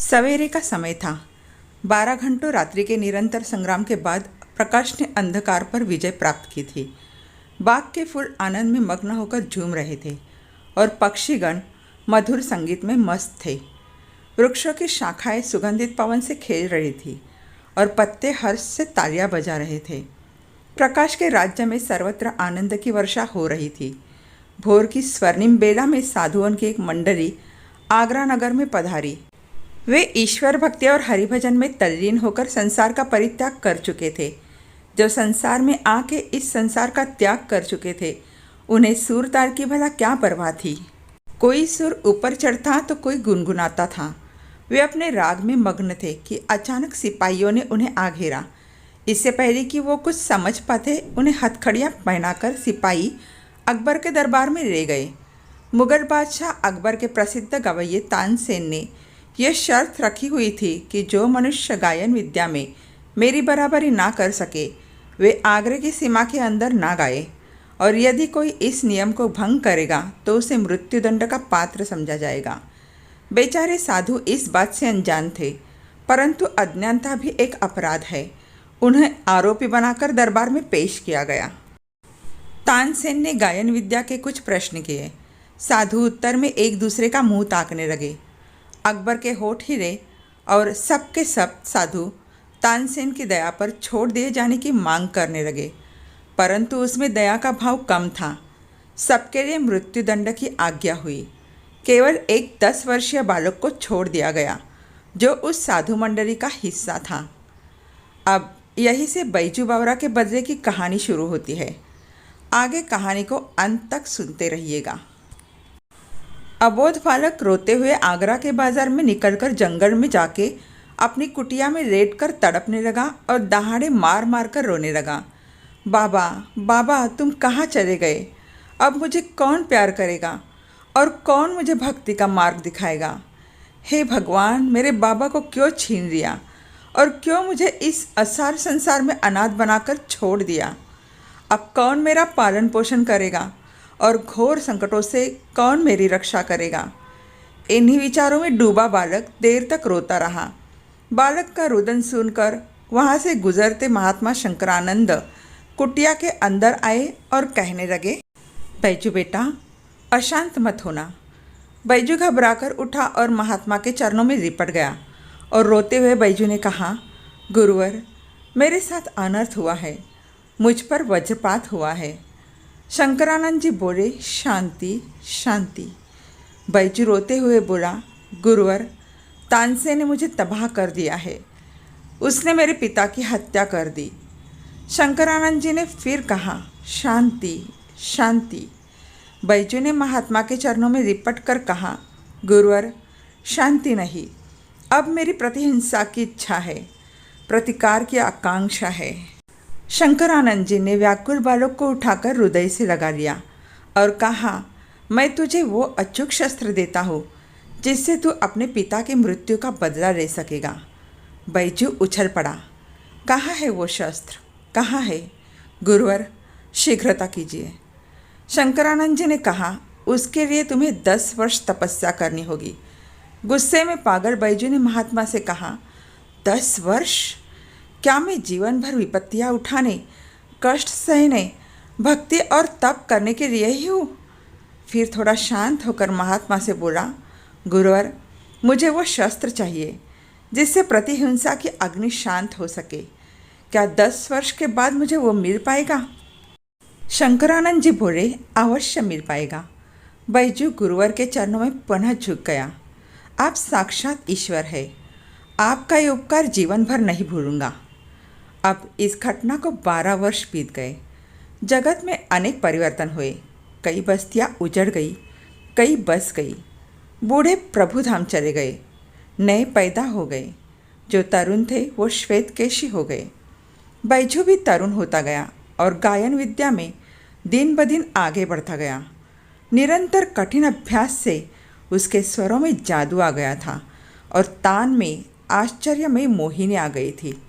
सवेरे का समय था। 12 घंटों रात्रि के निरंतर संग्राम के बाद प्रकाश ने अंधकार पर विजय प्राप्त की थी। बाग के फूल आनंद में मग्न होकर झूम रहे थे और पक्षीगण मधुर संगीत में मस्त थे। वृक्षों की शाखाएं सुगंधित पवन से खेल रही थी और पत्ते हर्ष से तालियां बजा रहे थे। प्रकाश के राज्य में सर्वत्र आनंद की वर्षा हो रही थी। भोर की स्वर्णिम बेला में साधुओं की एक मंडली आगरा नगर में पधारी। वे ईश्वर भक्ति और हरिभजन में तल्लीन होकर संसार का परित्याग कर चुके थे। जो संसार में आके इस संसार का त्याग कर चुके थे, उन्हें सुर ताल की भला क्या परवाह थी। कोई सुर ऊपर चढ़ता तो कोई गुनगुनाता था। वे अपने राग में मग्न थे कि अचानक सिपाहियों ने उन्हें आ घेरा। इससे पहले कि वो कुछ समझ पाते, उन्हें हथकड़ियाँ पहनाकर सिपाही अकबर के दरबार में ले गए। मुगल बादशाह अकबर के प्रसिद्ध गवैये तानसेन ने यह शर्त रखी हुई थी कि जो मनुष्य गायन विद्या में मेरी बराबरी ना कर सके, वे आगरे की सीमा के अंदर ना गाए, और यदि कोई इस नियम को भंग करेगा तो उसे मृत्युदंड का पात्र समझा जाएगा। बेचारे साधु इस बात से अनजान थे, परंतु अज्ञानता भी एक अपराध है। उन्हें आरोपी बनाकर दरबार में पेश किया गया। तानसेन ने गायन विद्या के कुछ प्रश्न किए। साधु उत्तर में एक दूसरे का मुंह ताकने लगे। अकबर के होठ हिले और सब के सब साधु तानसेन की दया पर छोड़ दिए जाने की मांग करने लगे, परंतु उसमें दया का भाव कम था। सबके लिए मृत्युदंड की आज्ञा हुई। केवल एक 10 वर्षीय बालक को छोड़ दिया गया, जो उस साधु मंडली का हिस्सा था। अब यहीं से बैजू बावरा के बदले की कहानी शुरू होती है। आगे कहानी को अंत तक सुनते रहिएगा। अबोध बालक रोते हुए आगरा के बाजार में निकलकर जंगल में जाके अपनी कुटिया में लेटकर तड़पने लगा और दहाड़े मार मार कर रोने लगा। बाबा बाबा, तुम कहाँ चले गए? अब मुझे कौन प्यार करेगा और कौन मुझे भक्ति का मार्ग दिखाएगा? हे भगवान, मेरे बाबा को क्यों छीन लिया और क्यों मुझे इस असार संसार में अनाथ बनाकर छोड़ दिया? अब कौन मेरा पालन पोषण करेगा और घोर संकटों से कौन मेरी रक्षा करेगा? इन्हीं विचारों में डूबा बालक देर तक रोता रहा। बालक का रुदन सुनकर वहाँ से गुजरते महात्मा शंकरानंद कुटिया के अंदर आए और कहने लगे, बैजू बेटा, अशांत मत होना। बैजू घबराकर उठा और महात्मा के चरणों में लिपट गया और रोते हुए बैजू ने कहा, गुरुवर, मेरे साथ अनर्थ हुआ है, मुझ पर वज्रपात हुआ है। शंकरानंद जी बोले, शांति शांति। बैजू रोते हुए बोला, गुरुवर, तानसेन ने मुझे तबाह कर दिया है। उसने मेरे पिता की हत्या कर दी। शंकरानंद जी ने फिर कहा, शांति शांति। बैजू ने महात्मा के चरणों में लिपट कर कहा, गुरुवर, शांति नहीं, अब मेरी प्रतिहिंसा की इच्छा है, प्रतिकार की आकांक्षा है। शंकरानंद जी ने व्याकुल बालक को उठाकर हृदय से लगा लिया और कहा, मैं तुझे वो अचूक शस्त्र देता हूँ जिससे तू अपने पिता की मृत्यु का बदला ले सकेगा। बैजू उछल पड़ा, कहाँ है वो शस्त्र, कहाँ है? गुरुवर, शीघ्रता कीजिए। शंकरानंद जी ने कहा, उसके लिए तुम्हें 10 वर्ष तपस्या करनी होगी। गुस्से में पागल बैजू ने महात्मा से कहा, 10 वर्ष? क्या मैं जीवन भर विपत्तियाँ उठाने, कष्ट सहने, भक्ति और तप करने के लिए ही हूँ? फिर थोड़ा शांत होकर महात्मा से बोला, गुरुवर, मुझे वो शस्त्र चाहिए जिससे प्रतिहिंसा की अग्नि शांत हो सके। क्या 10 वर्ष के बाद मुझे वो मिल पाएगा? शंकरानंद जी बोले, अवश्य मिल पाएगा। बैजू गुरुवर के चरणों में पुनः झुक गया। आप साक्षात ईश्वर है, आपका ये उपकार जीवन भर नहीं भूलूंगा। अब इस घटना को 12 वर्ष बीत गए। जगत में अनेक परिवर्तन हुए। कई बस्तियाँ उजड़ गई, कई बस गई। बूढ़े प्रभुधाम चले गए, नए पैदा हो गए। जो तरुण थे वो श्वेत केशी हो गए। बैजू भी तरुण होता गया और गायन विद्या में दिन ब दिन आगे बढ़ता गया। निरंतर कठिन अभ्यास से उसके स्वरों में जादू आ गया था और तान में आश्चर्यमय मोहिनी आ गई थी।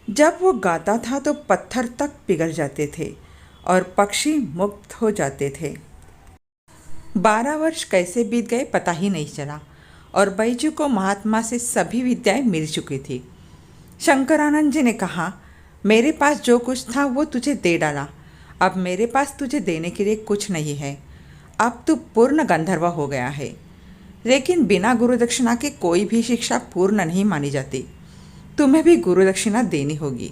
जब वो गाता था तो पत्थर तक पिघल जाते थे और पक्षी मुक्त हो जाते थे। 12 वर्ष कैसे बीत गए पता ही नहीं चला और बैजू को महात्मा से सभी विद्याएं मिल चुकी थी। शंकरानंद जी ने कहा, मेरे पास जो कुछ था वो तुझे दे डाला, अब मेरे पास तुझे देने के लिए कुछ नहीं है। अब तू पूर्ण गंधर्व हो गया है। लेकिन बिना गुरु दक्षिणा के कोई भी शिक्षा पूर्ण नहीं मानी जाती। तुम्हें भी गुरु दक्षिणा देनी होगी।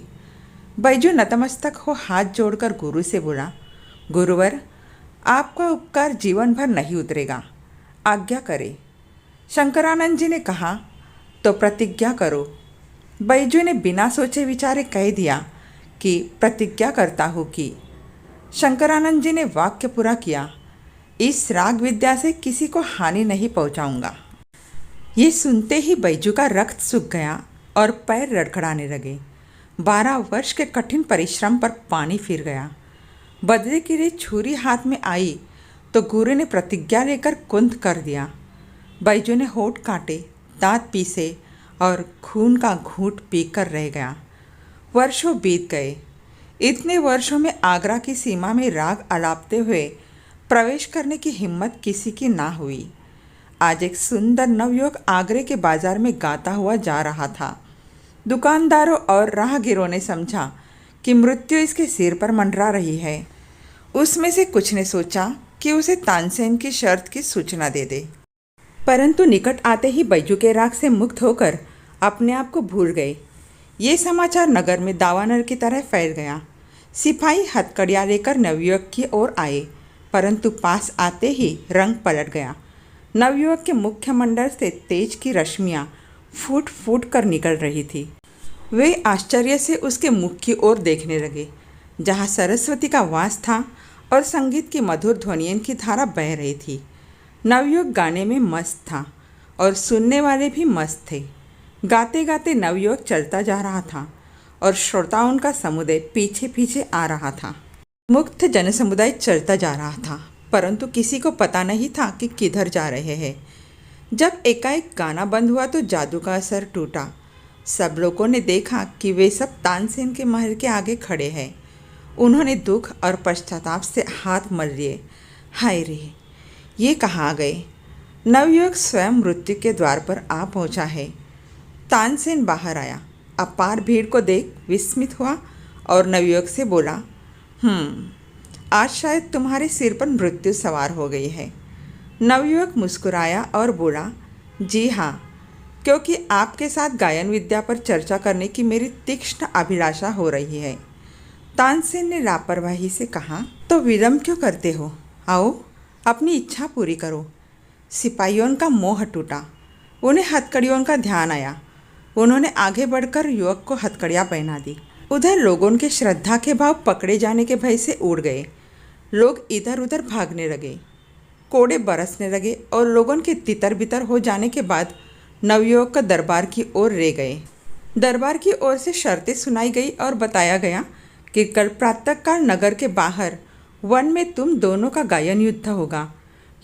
बैजू नतमस्तक हो हाथ जोड़कर गुरु से बोला, गुरुवर, आपका उपकार जीवन भर नहीं उतरेगा, आज्ञा करे। शंकरानंद जी ने कहा, तो प्रतिज्ञा करो। बैजू ने बिना सोचे विचारे कह दिया कि प्रतिज्ञा करता हूँ कि। शंकरानंद जी ने वाक्य पूरा किया, इस राग विद्या से किसी को हानि नहीं पहुँचाऊँगा। ये सुनते ही बैजू का रक्त सूख गया और पैर रड़खड़ाने लगे। 12 वर्ष के कठिन परिश्रम पर पानी फिर गया। बदले के लिए छुरी हाथ में आई तो गुरु ने प्रतिज्ञा लेकर कुंद कर दिया। बैजू ने होठ काटे, दांत पीसे और खून का घूंट पीकर रह गया। वर्षों बीत गए। इतने वर्षों में आगरा की सीमा में राग अलापते हुए प्रवेश करने की हिम्मत किसी की ना हुई। आज एक सुंदर नवयुवक आगरे के बाजार में गाता हुआ जा रहा था। दुकानदारों और राहगीरों ने समझा कि मृत्यु इसके सिर पर मंडरा रही है। उसमें से कुछ ने सोचा कि उसे तानसेन की शर्त की सूचना दे दे, परंतु निकट आते ही बैजू के राग से मुक्त होकर अपने आप को भूल गए। ये समाचार नगर में दावानल की तरह फैल गया। सिपाही हथकड़ियाँ लेकर नवयुवक की ओर आए, परंतु पास आते ही रंग पलट गया। नवयुवक के मुखमंडल से तेज की रश्मियाँ फूट फूट कर निकल रही थी। वे आश्चर्य से उसके मुख की ओर देखने लगे, जहाँ सरस्वती का वास था और संगीत की मधुर ध्वनियों की धारा बह रही थी। नवयुवक गाने में मस्त था और सुनने वाले भी मस्त थे। गाते गाते नवयुवक चलता जा रहा था और श्रोताओं का समुदाय पीछे पीछे आ रहा था। मुक्त जनसमुदाय चलता जा रहा था, परंतु किसी को पता नहीं था कि किधर जा रहे हैं। जब एकाएक गाना बंद हुआ तो जादू का असर टूटा। सब लोगों ने देखा कि वे सब तानसेन के महल के आगे खड़े हैं। उन्होंने दुख और पश्चाताप से हाथ मल लिए। हाय रे, ये कहाँ गए? नवयुवक स्वयं मृत्यु के द्वार पर आ पहुँचा है। तानसेन बाहर आया, अपार भीड़ को देख विस्मित हुआ और नवयुवक से बोला, आज शायद तुम्हारे सिर पर मृत्यु सवार हो गई है। नवयुवक मुस्कुराया और बोला, जी हाँ, क्योंकि आपके साथ गायन विद्या पर चर्चा करने की मेरी तीक्ष्ण अभिलाषा हो रही है। तानसेन ने लापरवाही से कहा, तो विलंब क्यों करते हो? आओ, अपनी इच्छा पूरी करो। सिपाहियों का मोह टूटा। उन्हें हथकड़ियों का ध्यान आया। उन्होंने आगे बढ़कर युवक को हथकड़ियाँ पहना दी। उधर लोगों के श्रद्धा के भाव पकड़े जाने के भय से उड़ गए। लोग इधर उधर भागने लगे, कोड़े बरसने लगे और लोगों के तितर बितर हो जाने के बाद नवयुवक का दरबार की ओर ले गए। दरबार की ओर से शर्तें सुनाई गई और बताया गया कि कल प्रातःकाल नगर के बाहर वन में तुम दोनों का गायन युद्ध होगा।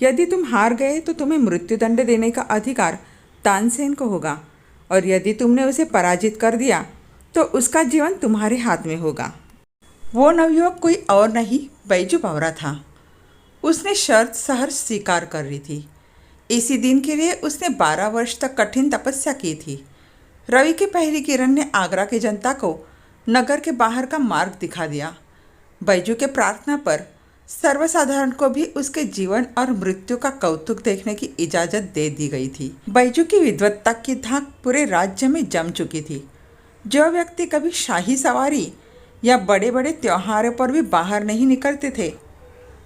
यदि तुम हार गए तो तुम्हें मृत्युदंड देने का अधिकार तानसेन को होगा, और यदि तुमने उसे पराजित कर दिया तो उसका जीवन तुम्हारे हाथ में होगा। वो नवयुवक कोई और नहीं, बैजू बावरा था। उसने शर्त सहर्ष स्वीकार कर ली थी। इसी दिन के लिए उसने 12 वर्ष तक कठिन तपस्या की थी। रवि की पहली किरण ने आगरा की जनता को नगर के बाहर का मार्ग दिखा दिया। बैजू के प्रार्थना पर सर्वसाधारण को भी उसके जीवन और मृत्यु का कौतुक देखने की इजाज़त दे दी गई थी। बैजू की विद्वत्ता की धाक पूरे राज्य में जम चुकी थी। जो व्यक्ति कभी शाही सवारी या बड़े बड़े त्योहारों पर भी बाहर नहीं निकलते थे,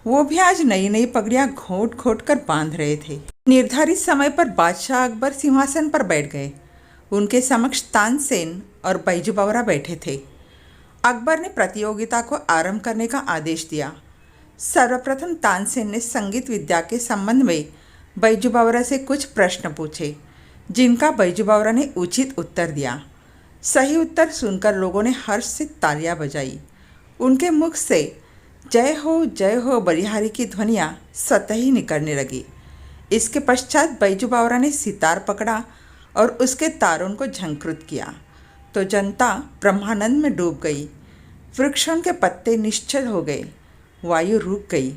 वो भी आज नई नई पगड़ियाँ घोट घोट कर बांध रहे थे। निर्धारित समय पर बादशाह अकबर सिंहासन पर बैठ गए। उनके समक्ष तानसेन और बैजू बावरा बैठे थे। अकबर ने प्रतियोगिता को आरंभ करने का आदेश दिया। सर्वप्रथम तानसेन ने संगीत विद्या के संबंध में बैजू बावरा से कुछ प्रश्न पूछे, जिनका बैजू बावरा ने उचित उत्तर दिया। सही उत्तर सुनकर लोगों ने हर्ष से तालियां बजाई। उनके मुख से जय हो बलिहारी की ध्वनियाँ स्वतः ही निकलने लगी। इसके पश्चात बैजू बावरा ने सितार पकड़ा और उसके तारों को झंकृत किया तो जनता ब्रह्मानंद में डूब गई। वृक्षों के पत्ते निश्चल हो गए, वायु रुक गई।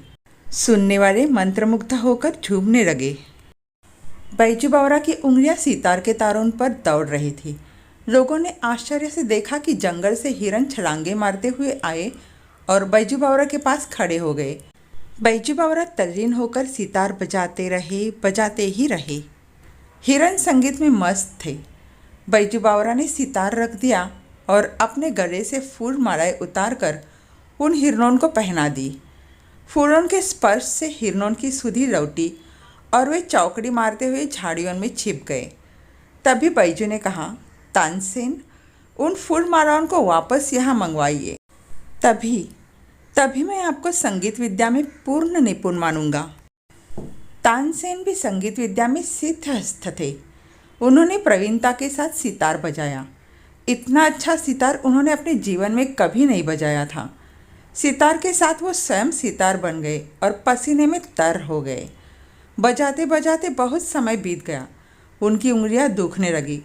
सुनने वाले मंत्रमुग्ध होकर झूमने लगे। बैजू बावरा की उंगलियां सितार के तारों पर दौड़ रही थी। लोगों ने आश्चर्य से देखा कि जंगल से हिरन छलांगे मारते हुए आए और बैजू बावरा के पास खड़े हो गए। बैजू बावरा तल्लीन होकर सितार बजाते ही रहे। हिरन संगीत में मस्त थे। बैजू बावरा ने सितार रख दिया और अपने गले से फूल मालाएं उतारकर उन हिरणों को पहना दी। फूलों के स्पर्श से हिरणों की सुधि लौटी और वे चौकड़ी मारते हुए झाड़ियों में छिप गए। तभी बैजू ने कहा, तानसेन, उन फूल मालाओं को वापस यहाँ मंगवाइए। तभी तभी मैं आपको संगीत विद्या में पूर्ण निपुण मानूंगा। तानसेन भी संगीत विद्या में सिद्धहस्त थे। उन्होंने प्रवीणता के साथ सितार बजाया। इतना अच्छा सितार उन्होंने अपने जीवन में कभी नहीं बजाया था। सितार के साथ वो स्वयं सितार बन गए और पसीने में तर हो गए। बजाते बजाते बहुत समय बीत गया। उनकी उंगलियां दुखने लगी।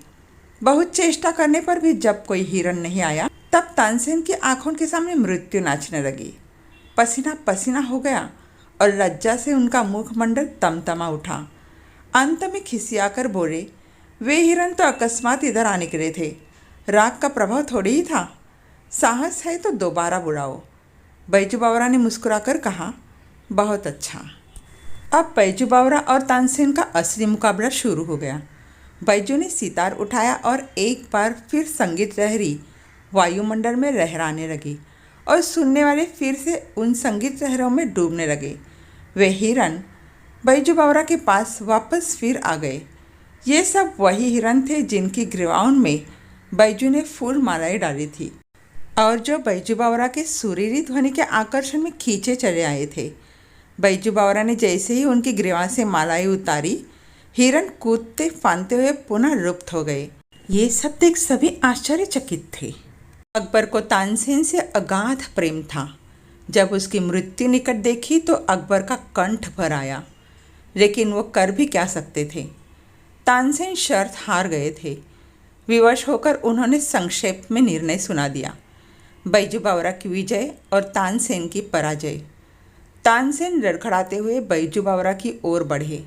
बहुत चेष्टा करने पर भी जब कोई हिरन नहीं आया, तब तानसेन की आंखों के सामने मृत्यु नाचने लगी। पसीना पसीना हो गया और लज्जा से उनका मुखमंडल तमतमा उठा। अंत में खिसियाकर बोले, वे हिरन तो अकस्मात इधर आ निकले थे। राग का प्रभाव थोड़ी ही था। साहस है तो दोबारा बुलाओ। बैजू बावरा ने मुस्कुराकर कहा, बहुत अच्छा। अब बैजू बावरा और तानसेन का असली मुकाबला शुरू हो गया। बैजू ने सितार उठाया और एक बार फिर संगीत लहरी वायुमंडल में लहराने लगी और सुनने वाले फिर से उन संगीत लहरों में डूबने लगे। वे हिरन बैजू बावरा के पास वापस फिर आ गए। ये सब वही हिरन थे जिनकी ग्रीवाओं में बैजू ने फूल मालाएं डाली थी और जो बैजू बावरा के सुरीली ध्वनि के आकर्षण में खींचे चले आए थे। बैजू बावरा ने जैसे ही उनकी ग्रीवा से मालाएं उतारी, हिरन कूदते फांदते हुए पुनः लुप्त हो गए। ये सब देख सभी आश्चर्यचकित थे। अकबर को तानसेन से अगाध प्रेम था। जब उसकी मृत्यु निकट देखी तो अकबर का कंठ भर आया, लेकिन वो कर भी क्या सकते थे। तानसेन शर्त हार गए थे। विवश होकर उन्होंने संक्षेप में निर्णय सुना दिया, बैजू बावरा की विजय और तानसेन की पराजय। तानसेन लड़खड़ाते हुए बैजू बावरा की ओर बढ़े।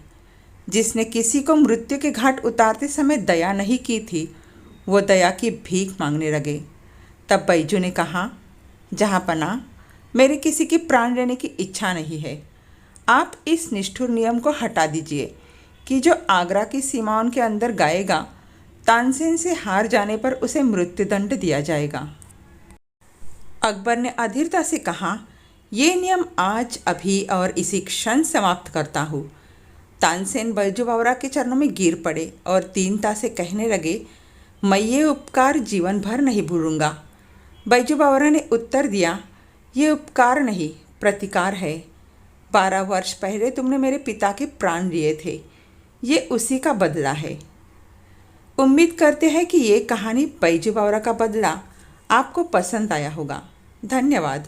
जिसने किसी को मृत्यु के घाट उतारते समय दया नहीं की थी, वो दया की भीख मांगने लगे। तब बैजू ने कहा, जहाँपनाह, मेरे किसी की प्राण लेने की इच्छा नहीं है। आप इस निष्ठुर नियम को हटा दीजिए कि जो आगरा की सीमाओं के अंदर गाएगा, तानसेन से हार जाने पर उसे मृत्युदंड दिया जाएगा। अकबर ने अधीरता से कहा, ये नियम आज अभी और इसी क्षण समाप्त करता हूँ। तानसेन बैजू बावरा के चरणों में गिर पड़े और दीनता से कहने लगे, मैं ये उपकार जीवन भर नहीं भूलूंगा। बैजू बावरा ने उत्तर दिया, ये उपकार नहीं, प्रतिकार है। 12 वर्ष पहले तुमने मेरे पिता के प्राण लिए थे, ये उसी का बदला है। उम्मीद करते हैं कि ये कहानी बैजू बावरा का बदला आपको पसंद आया होगा। धन्यवाद।